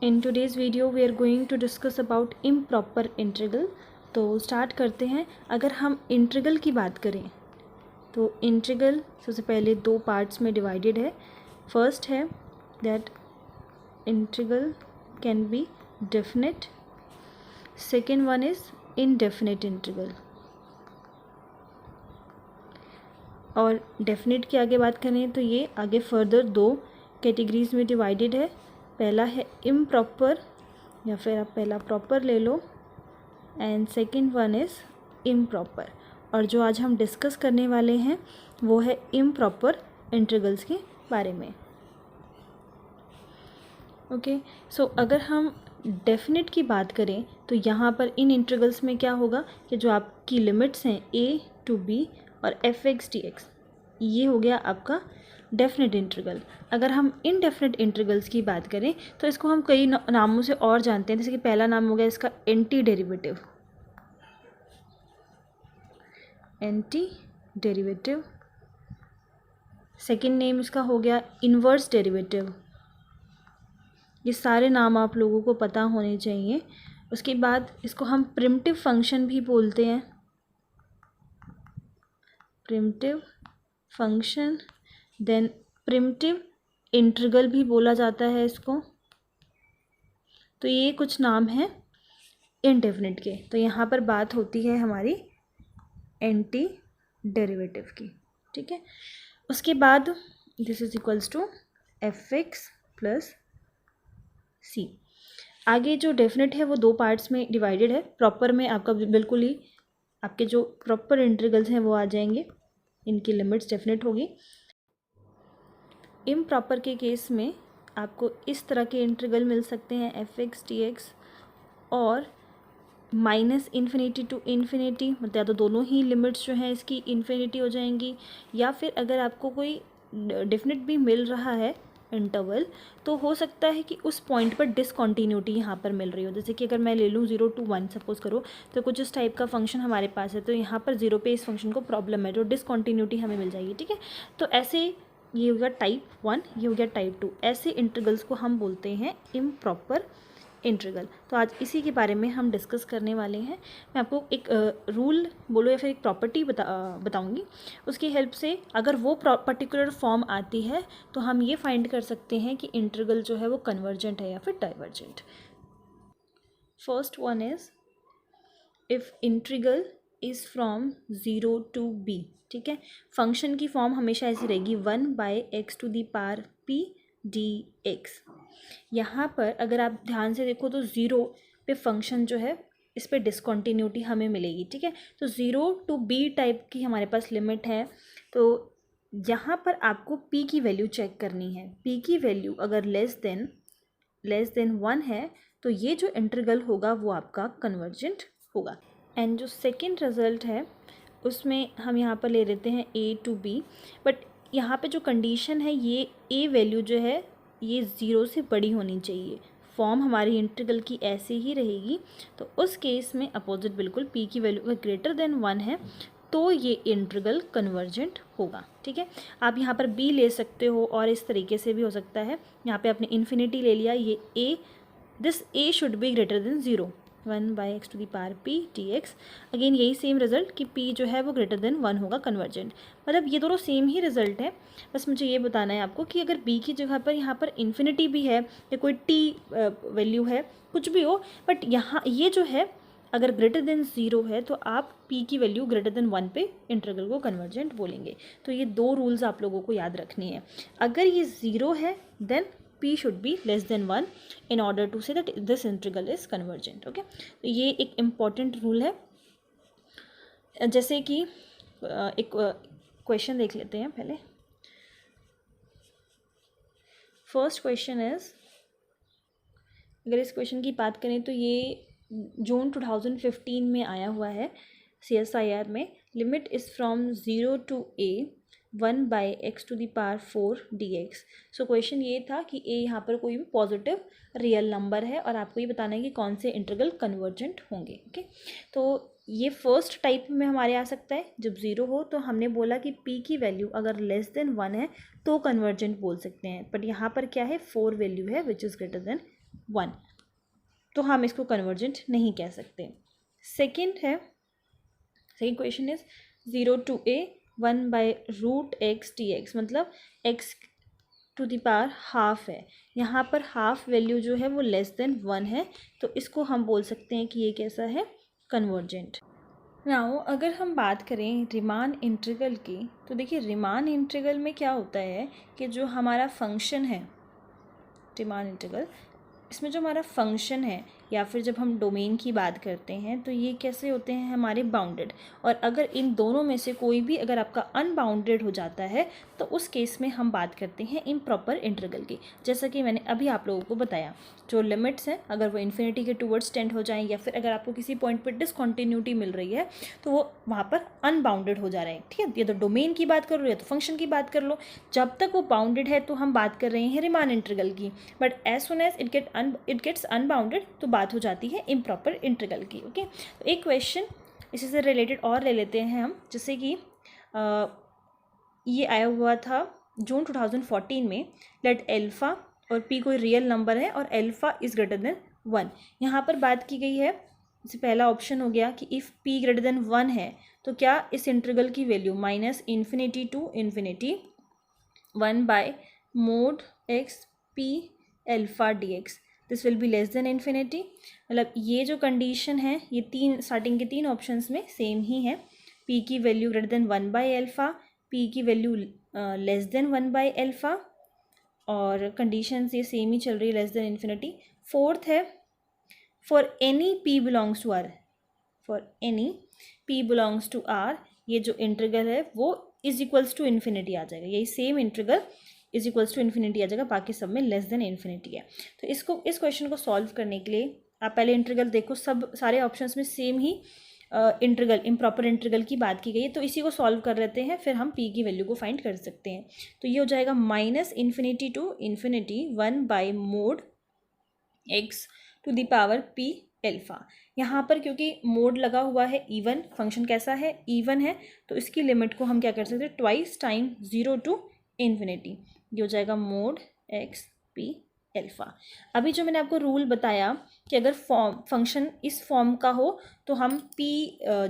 In today's video we are going to discuss about improper integral। तो start करते हैं। अगर हम इंटीग्रल की बात करें तो इंटीग्रल सबसे पहले दो पार्ट्स में डिवाइडेड है। फर्स्ट है that integral can be definite, second one is indefinite integral. और डेफिनेट की आगे बात करें तो ये आगे फर्दर दो कैटेगरीज में डिवाइडेड है। पहला है इम्प्रॉपर, या फिर आप पहला प्रॉपर ले लो, and second one is improper. और जो आज हम डिस्कस करने वाले हैं वो है इम्प्रॉपर इंटीग्रल्स के बारे में। ओके, सो अगर हम डेफिनेट की बात करें तो यहाँ पर इन इंटीग्रल्स में क्या होगा कि जो आपकी लिमिट्स हैं a to b और fx dx, ये हो गया आपका डेफिनेट इंटीग्रल। अगर हम इनडेफिनेट इंटीग्रल्स की बात करें तो इसको हम कई नामों से और जानते हैं। जैसे कि पहला नाम हो गया इसका एंटी डेरिवेटिव, सेकेंड नेम इसका हो गया इन्वर्स डेरिवेटिव। ये सारे नाम आप लोगों को पता होने चाहिए। उसके बाद इसको हम प्रिमिटिव फंक्शन भी बोलते हैं, primitive function. Then primitive integral भी बोला जाता है इसको। तो ये कुछ नाम हैं इनडेफिनेट के। तो यहाँ पर बात होती है हमारी एंटी डेरिवेटिव की, ठीक है। उसके बाद this is equals to fx plus C. आगे जो डेफिनेट है वो दो पार्ट्स में डिवाइडेड है। प्रॉपर में आपका बिल्कुल ही आपके जो प्रॉपर इंटीग्रल्स हैं वो आ जाएंगे, इनकी लिमिट्स डेफिनेट होगी। इम्प्रॉपर के केस में आपको इस तरह के इंटीग्रल मिल सकते हैं fx dx और माइनस इन्फिनिटी टू इन्फिनिटी, मतलब या तो दोनों ही लिमिट्स जो हैं इसकी इन्फिनिटी हो जाएंगी, या फिर अगर आपको कोई डेफिनेट भी मिल रहा है इंटरवल तो हो सकता है कि उस पॉइंट पर डिसकॉन्टीन्यूटी यहाँ पर मिल रही हो। जैसे कि अगर मैं ले लूँ 0 to 1 सपोज करो, तो कुछ इस टाइप का फंक्शन हमारे पास है, तो यहाँ पर 0 पे इस फंक्शन को प्रॉब्लम है, जो डिसकॉन्टीन्यूटी हमें मिल जाएगी, ठीक है। तो ऐसे ये हो गया टाइप 1, ये हो गया टाइप 2। ऐसे इंटीग्रल्स को हम बोलते हैं इम्प्रॉपर इंटीग्रल। तो आज इसी के बारे में हम डिस्कस करने वाले हैं। मैं आपको एक रूल बोलो या फिर एक प्रॉपर्टी बताऊंगी। उसकी हेल्प से अगर वो पर्टिकुलर फॉर्म आती है तो हम ये फाइंड कर सकते हैं कि इंटीग्रल जो है वो कन्वर्जेंट है या फिर divergent. First one is if integral is from 0 to b, ठीक है। फंक्शन की फॉर्म हमेशा ऐसी रहेगी 1/x⁻p dx। यहाँ पर अगर आप ध्यान से देखो तो 0 पे फंक्शन जो है इस पे डिसकॉन्टीन्यूटी हमें मिलेगी, ठीक है। तो 0 to b टाइप की हमारे पास लिमिट है। तो यहाँ पर आपको p की वैल्यू चेक करनी है। p की वैल्यू अगर लेस देन 1 है तो ये जो इंटीग्रल होगा वो आपका कन्वर्जेंट होगा। एंड जो सेकेंड रिजल्ट है उसमें हम यहाँ पर ले लेते हैं a to b, बट यहाँ पे जो कंडीशन है ये a वैल्यू जो है ये 0 से बड़ी होनी चाहिए। फॉर्म हमारी इंटीग्रल की ऐसे ही रहेगी। तो उस केस में अपोजिट बिल्कुल p की वैल्यू अगर ग्रेटर देन 1 है तो ये इंटीग्रल कन्वर्जेंट होगा, ठीक है। आप यहाँ पर b ले सकते हो और इस तरीके से भी हो सकता है। यहाँ पे आपने इन्फिनिटी ले लिया, ये a, this a should be greater than 0, 1/x⁻p dx। Again यही सेम रिजल्ट कि p जो है वो ग्रेटर देन 1 होगा, कन्वर्जेंट। मतलब ये दोनों सेम ही रिजल्ट है। बस मुझे ये बताना है आपको कि अगर b की जगह पर यहाँ पर इन्फिनिटी भी है या कोई t वैल्यू है, कुछ भी हो, बट यहाँ ये जो है अगर ग्रेटर देन 0 है तो आप p की वैल्यू ग्रेटर देन 1 पे इंटीग्रल को कन्वर्जेंट बोलेंगे। तो ये दो रूल्स आप लोगों को याद रखनी है। अगर ये 0 है then p should be less than 1 in order to say that this integral is convergent, okay। तो ये एक important rule है। जैसे कि एक क्वेश्चन देख लेते हैं पहले। फर्स्ट क्वेश्चन इज, अगर इस क्वेश्चन की बात करें तो ये जून 2015 में आया हुआ है CSIR में। Limit is from 0 to a 1/x⁴ dx। So question ये था कि a यहाँ पर कोई भी पॉजिटिव रियल नंबर है और आपको ये बताना है कि कौन से इंटीग्रल कन्वर्जेंट होंगे, ओके। तो ये फर्स्ट टाइप में हमारे आ सकता है जब 0 हो, तो हमने बोला कि p की वैल्यू अगर लेस देन 1 है तो कन्वर्जेंट बोल सकते हैं। बट यहाँ पर क्या है, 4 वैल्यू है विच इज़ ग्रेटर देन 1, तो हम इसको कन्वर्जेंट नहीं कह सकते। Second question is 0 to a 1/√x dx, मतलब x to the power half है। यहाँ पर हाफ वैल्यू जो है वो लेस देन 1 है, तो इसको हम बोल सकते हैं कि ये कैसा है, कन्वर्जेंट। नाउ अगर हम बात करें रिमान इंटीग्रल की, तो देखिए रिमान इंटीग्रल में क्या होता है कि जो हमारा फंक्शन है रिमान इंटीग्रल, इसमें जो हमारा फंक्शन है या फिर जब हम डोमेन की बात करते हैं तो ये कैसे होते हैं हमारे बाउंडेड, और अगर इन दोनों में से कोई भी अगर आपका अनबाउंडेड हो जाता है तो उस केस में हम बात करते हैं इम्प्रॉपर इंटीग्रल की। जैसा कि मैंने अभी आप लोगों को बताया, जो लिमिट्स हैं अगर वो इन्फिनिटी के टूवर्ड्स टेंड हो जाएं या फिर अगर आपको किसी पॉइंट पर डिसकॉन्टिन्यूटी मिल रही है तो वो वहाँ पर अनबाउंडेड हो जा रहा है, ठीक है। ये तो डोमेन की बात कर लो या तो फंक्शन की बात कर लो, जब तक वो बाउंडेड है तो हम बात कर रहे हैं रिमान इंटीग्रल की, but as soon as it gets unbounded तो बात हो जाती है इम्प्रॉपर इंटीग्रल की। ओके, तो एक क्वेश्चन इसी से रिलेटेड और ले लेते हैं हम, जैसे कि ये आया हुआ था जून 2014 में, लेट एल्फ़ा और पी कोई रियल नंबर है और एल्फ़ा इज़ ग्रेटर देन 1। यहाँ पर बात की गई है, जैसे पहला ऑप्शन हो गया कि इफ़ पी ग्रेटर देन 1 है तो क्या इस इंटीग्रल की value -∞ to ∞ 1/mod(x p alpha dx) this will B less than infinity. मतलब ये जो कंडीशन है ये तीन स्टार्टिंग के तीन ऑप्शंस में सेम ही है, p की वैल्यू ग्रेटर देन 1/α, p की वैल्यू लेस देन 1/α, और कंडीशंस ये सेम ही चल रही है, लेस देन इन्फिनिटी। फोर्थ है for any p belongs to r, for any p belongs to r ये जो इंटीग्रल है वो इज इक्वल्स टू इन्फिनिटी आ जाएगा, यही same integral is equals to infinity आ जाएगा, बाकी सब में लेस देन इन्फिनिटी है। तो इस क्वेश्चन को सॉल्व करने के लिए आप पहले इंटीग्रल देखो, सब सारे ऑप्शंस में सेम ही इंटीग्रल इम्प्रॉपर इंटीग्रल की बात की गई है, तो इसी को सॉल्व कर लेते हैं, फिर हम p की वैल्यू को फाइंड कर सकते हैं। तो ये हो जाएगा -∞ to ∞ 1/mod(x to the power p alpha। यहाँ पर क्योंकि मोड लगा हुआ है इवन, फंक्शन कैसा है, इवन है, तो इसकी लिमिट को हम क्या कर सकते हैं, ट्वाइस टाइम 0 to ∞, ये हो जाएगा mod(x p alpha। अभी जो मैंने आपको रूल बताया कि अगर फंक्शन इस फॉर्म का हो तो हम p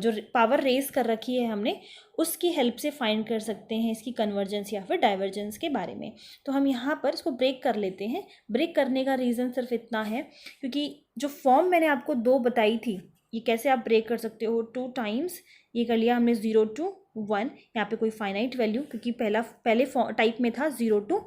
जो पावर रेस कर रखी है हमने उसकी हेल्प से फाइंड कर सकते हैं इसकी कन्वर्जेंस या फिर डाइवर्जेंस के बारे में। तो हम यहाँ पर इसको ब्रेक कर लेते हैं। ब्रेक करने का रीज़न सिर्फ इतना है क्योंकि जो फॉर्म मैंने आपको दो बताई थी, ये कैसे आप ब्रेक कर सकते हो, 2 टाइम्स ये कर लिया हमने 0 to 1, यहाँ पे कोई फाइनाइट वैल्यू, क्योंकि पहले टाइप में था 0 to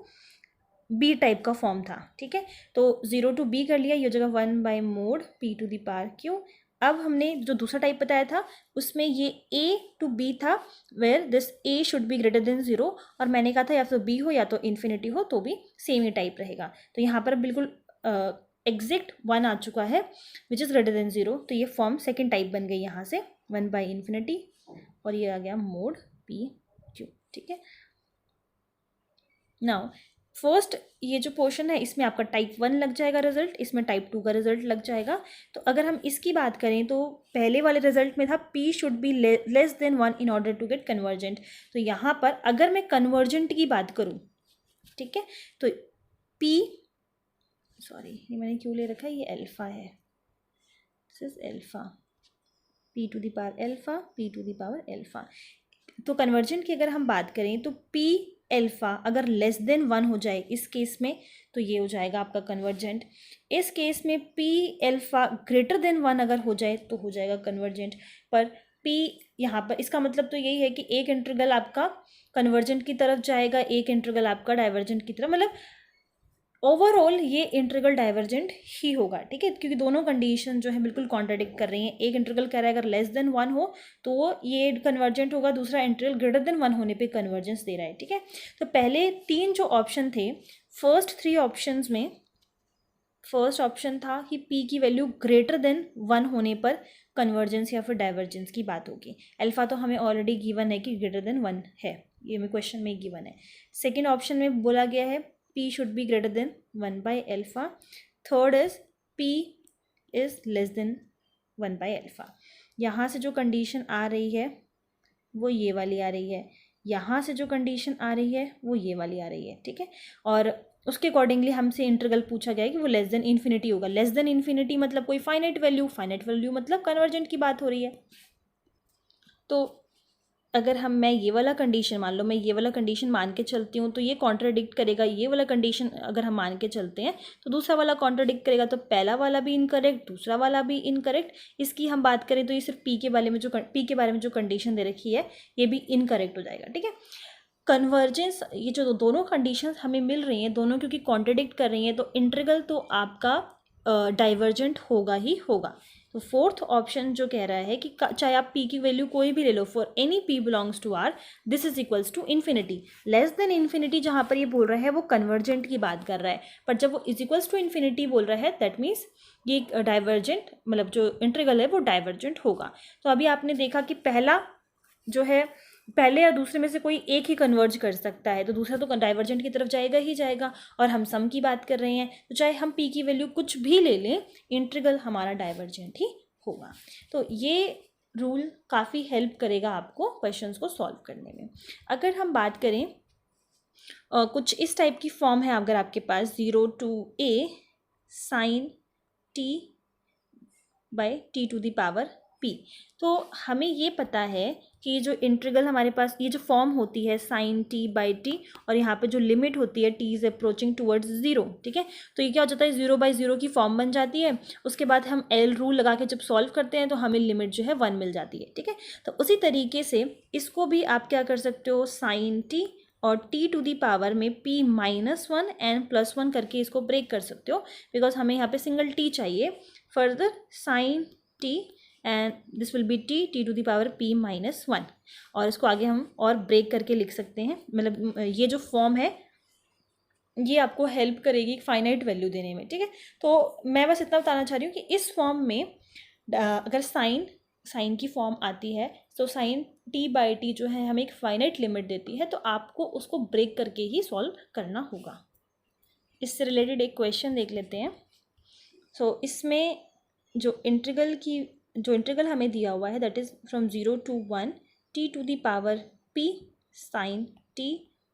b टाइप का फॉर्म था, ठीक है। तो 0 to b कर लिया, ये हो जाएगा 1/mod p to the power q। अब हमने जो दूसरा टाइप बताया था उसमें ये a to b था, where this a should be greater than 0, और मैंने कहा था या तो b हो या तो इन्फिनिटी हो तो भी सेम ही टाइप रहेगा। तो यहाँ पर बिल्कुल एग्जैक्ट 1 आ चुका है विच इज़ ग्रेटर देन 0, तो ये फॉर्म सेकेंड टाइप बन गई यहाँ से 1/∞, और ये आ गया mod p q, ठीक है। नाउ फर्स्ट ये जो पोर्शन है इसमें आपका टाइप 1 लग जाएगा रिजल्ट, इसमें टाइप 2 का रिजल्ट लग जाएगा। तो अगर हम इसकी बात करें तो पहले वाले रिजल्ट में था p should be less than 1 in order to get convergent, तो यहाँ पर अगर मैं कन्वर्जेंट की बात करूँ, ठीक है, तो p, सॉरी ये मैंने क्यों ले रखा है, ये अल्फा है, this is alpha, p to the power alpha, p to the power alpha. तो कन्वर्जेंट की अगर हम बात करें तो p अल्फा अगर लेस देन 1 हो जाए इस केस में तो ये हो जाएगा आपका कन्वर्जेंट। इस केस में p अल्फा ग्रेटर देन 1 अगर हो जाए तो हो जाएगा कन्वर्जेंट। पर p यहाँ पर इसका मतलब तो यही है कि एक इंटीग्रल आपका कन्वर्जेंट की तरफ जाएगा, एक इंटीग्रल आपका डाइवर्जेंट की तरफ, मतलब ओवरऑल ये इंटीग्रल डाइवर्जेंट ही होगा, ठीक है, क्योंकि दोनों कंडीशन जो है बिल्कुल कॉन्ट्राडिक्ट कर रही हैं। एक इंटीग्रल कह रहा है अगर लेस देन 1 हो तो वो ये कन्वर्जेंट होगा, दूसरा इंटीग्रल ग्रेटर देन 1 होने पे कन्वर्जेंस दे रहा है, ठीक है। तो पहले तीन जो ऑप्शन थे, फर्स्ट 3 ऑप्शंस में फर्स्ट ऑप्शन था कि p की वैल्यू ग्रेटर देन 1 होने पर कन्वर्जेंस या फिर डाइवर्जेंस की बात होगी। अल्फा तो हमें ऑलरेडी गिवन है कि ग्रेटर देन 1 है, ये में क्वेश्चन में गिवन है। सेकेंड ऑप्शन में बोला गया है p should be greater than 1/alpha, third is p is less than 1/alpha। यहाँ से जो कंडीशन आ रही है वो ये वाली आ रही है, यहाँ से जो कंडीशन आ रही है वो ये वाली आ रही है, ठीक है। और उसके अकॉर्डिंगली हमसे इंटरवल पूछा गया है कि वो लेस देन इन्फिनिटी होगा। लेस देन इन्फिनिटी मतलब कोई फाइनाइट वैल्यू मतलब कन्वर्जेंट की बात हो रही है। तो अगर मैं ये वाला कंडीशन मान लो, मैं ये वाला कंडीशन मान के चलती हूँ तो ये कॉन्ट्राडिक्ट करेगा। ये वाला कंडीशन अगर हम मान के चलते हैं तो दूसरा वाला कॉन्ट्राडिक्ट करेगा। तो पहला वाला भी इनकरेक्ट, दूसरा वाला भी इनकरेक्ट। इसकी हम बात करें तो ये सिर्फ पी के बारे में जो कंडीशन दे रखी है ये भी इनकरेक्ट हो जाएगा, ठीक है। कन्वर्जेंस, ये जो दोनों कंडीशंस हमें मिल रही हैं, दोनों क्योंकि कॉन्ट्राडिक्ट कर रही हैं, तो इंटीग्रल तो आपका डाइवर्जेंट होगा ही होगा। तो फोर्थ ऑप्शन जो कह रहा है कि चाहे आप p की वैल्यू कोई भी ले लो, for any p belongs to r this is equals to infinity. Less than infinity जहाँ पर ये बोल रहा है वो कन्वर्जेंट की बात कर रहा है, पर जब वो इज इक्वल्स टू इन्फिनिटी बोल रहा है दैट मीन्स ये डाइवर्जेंट, मतलब जो इंटीग्रल है वो डाइवर्जेंट होगा। तो अभी आपने देखा कि पहला जो है, पहले या दूसरे में से कोई एक ही कन्वर्ज कर सकता है, तो दूसरा तो डाइवर्जेंट की तरफ जाएगा ही जाएगा। और हम सम की बात कर रहे हैं तो चाहे हम p की वैल्यू कुछ भी ले लें, इंटीग्रल हमारा डाइवर्जेंट ही होगा। तो ये रूल काफ़ी हेल्प करेगा आपको क्वेश्चंस को सॉल्व करने में। अगर हम बात करें कुछ इस टाइप की फॉर्म है अगर आपके पास 0 to a sin t by t to the power p, तो हमें ये पता है कि ये जो इंटीग्रल हमारे पास, ये जो फॉर्म होती है साइन t बाई टी, और यहाँ पे जो लिमिट होती है t इज़ अप्रोचिंग टूवर्ड्स 0, ठीक है। तो ये क्या हो जाता है, 0/0 की फॉर्म बन जाती है। उसके बाद हम L रूल लगा के जब सॉल्व करते हैं तो हमें लिमिट जो है 1 मिल जाती है, ठीक है। तो उसी तरीके से इसको भी आप क्या कर सकते हो, साइन t और t टू दी पावर में p-1 एंड +1 करके इसको ब्रेक कर सकते हो, बिकॉज हमें यहाँ पे सिंगल t चाहिए। Further sine t and this will be t to the power p-1, और इसको आगे हम और ब्रेक करके लिख सकते हैं। मतलब ये जो फॉर्म है ये आपको हेल्प करेगी फाइनाइट वैल्यू देने में, ठीक है। तो मैं बस इतना बताना चाह रही हूँ कि इस फॉर्म में अगर साइन की फॉर्म आती है तो साइन t/t जो है हमें एक फाइनाइट लिमिट देती है, तो आपको उसको ब्रेक करके ही सॉल्व करना होगा। इससे रिलेटेड एक क्वेश्चन देख लेते हैं। सो इसमें जो इंटीग्रल हमें दिया हुआ है that is from 0 to 1 t to the power p sin t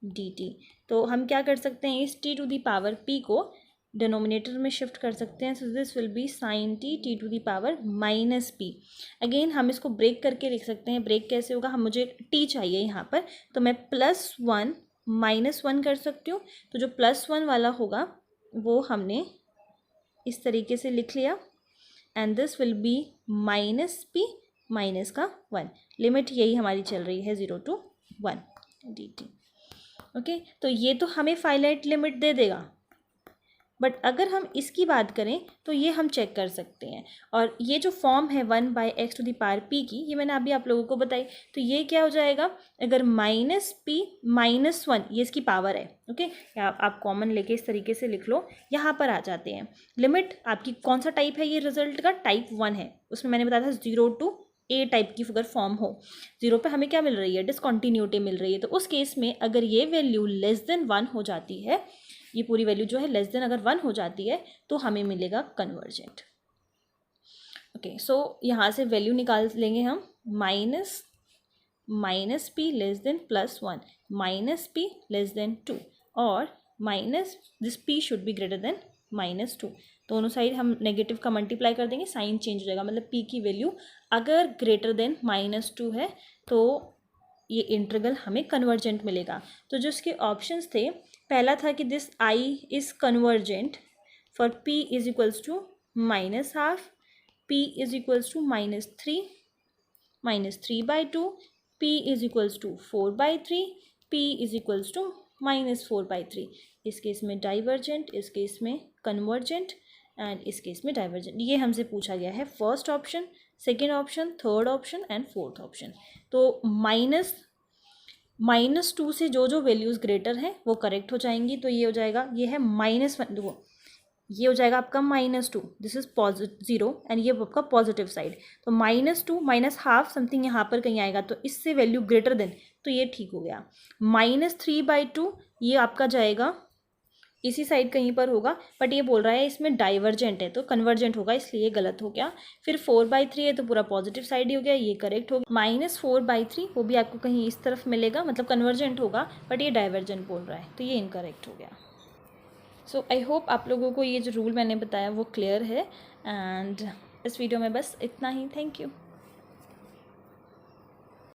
dt। तो हम क्या कर सकते हैं, इस t to the power p को डिनोमिनेटर में शिफ्ट कर सकते हैं। So this will be sine t to the power -p। Again हम इसको ब्रेक करके लिख सकते हैं। ब्रेक कैसे होगा, हम मुझे t चाहिए यहाँ पर, तो मैं +1 -1 कर सकती हूँ। तो जो +1 वाला होगा वो हमने इस तरीके से लिख लिया, and this will B -p minus का 1। लिमिट यही हमारी चल रही है 0 to 1 dt, ओके। तो ये तो हमें फाइनाइट लिमिट दे देगा, बट अगर हम इसकी बात करें तो ये हम चेक कर सकते हैं। और ये जो फॉर्म है 1/x to the power p की, ये मैंने अभी आप लोगों को बताई। तो ये क्या हो जाएगा, अगर -p-1 ये इसकी पावर है, ओके। आप कॉमन लेके इस तरीके से लिख लो, यहाँ पर आ जाते हैं। लिमिट आपकी कौन सा टाइप है, ये रिजल्ट का टाइप 1 है। उसमें मैंने बताया था 0 to a टाइप की अगर फॉर्म हो, 0 पे हमें क्या मिल रही है, डिसकॉन्टीन्यूटी मिल रही है। तो उस केस में अगर ये वैल्यू लेस देन 1 हो जाती है, ये पूरी वैल्यू जो है लेस देन अगर 1 हो जाती है तो हमें मिलेगा कन्वर्जेंट, ओके। सो यहाँ से वैल्यू निकाल लेंगे हम, -p less than +1, -p less than 2, और minus this p should be greater then -2। दोनों साइड हम नेगेटिव का मल्टीप्लाई कर देंगे, साइन चेंज हो जाएगा। मतलब p की वैल्यू अगर ग्रेटर देन -2 है तो ये इंटीग्रल हमें कन्वर्जेंट मिलेगा। तो जो इसके ऑप्शंस थे, पहला था कि this i is convergent for p is equals to -12, p is equals to -3, -3/2, p is equals to 4/3, p is equals to -4/3। इस केस में डाइवर्जेंट, इस केस में कन्वर्जेंट, एंड इस केस में डाइवर्जेंट। ये हमसे पूछा गया है first option, second option, third option and fourth option. तो -2 से जो वैल्यूज़ ग्रेटर हैं वो करेक्ट हो जाएंगी। तो ये हो जाएगा, ये है -1, देखो ये हो जाएगा आपका -2, दिस इज +0 एंड ये आपका पॉजिटिव साइड। तो -2 -12 समथिंग यहाँ पर कहीं आएगा, तो इससे वैल्यू ग्रेटर देन, तो ये ठीक हो गया। -3/2 ये आपका जाएगा इसी साइड कहीं पर होगा, बट ये बोल रहा है इसमें डाइवर्जेंट है तो कन्वर्जेंट होगा, इसलिए ये गलत हो गया। फिर 4/3 है तो पूरा पॉजिटिव साइड ही हो गया, ये करेक्ट हो गया। -4/3 वो भी आपको कहीं इस तरफ मिलेगा, मतलब कन्वर्जेंट होगा, बट ये डाइवर्जेंट बोल रहा है तो ये इनकरेक्ट हो गया। सो आई होप आप लोगों को ये जो रूल मैंने बताया वो क्लियर है। एंड इस वीडियो में बस इतना ही। Thank you.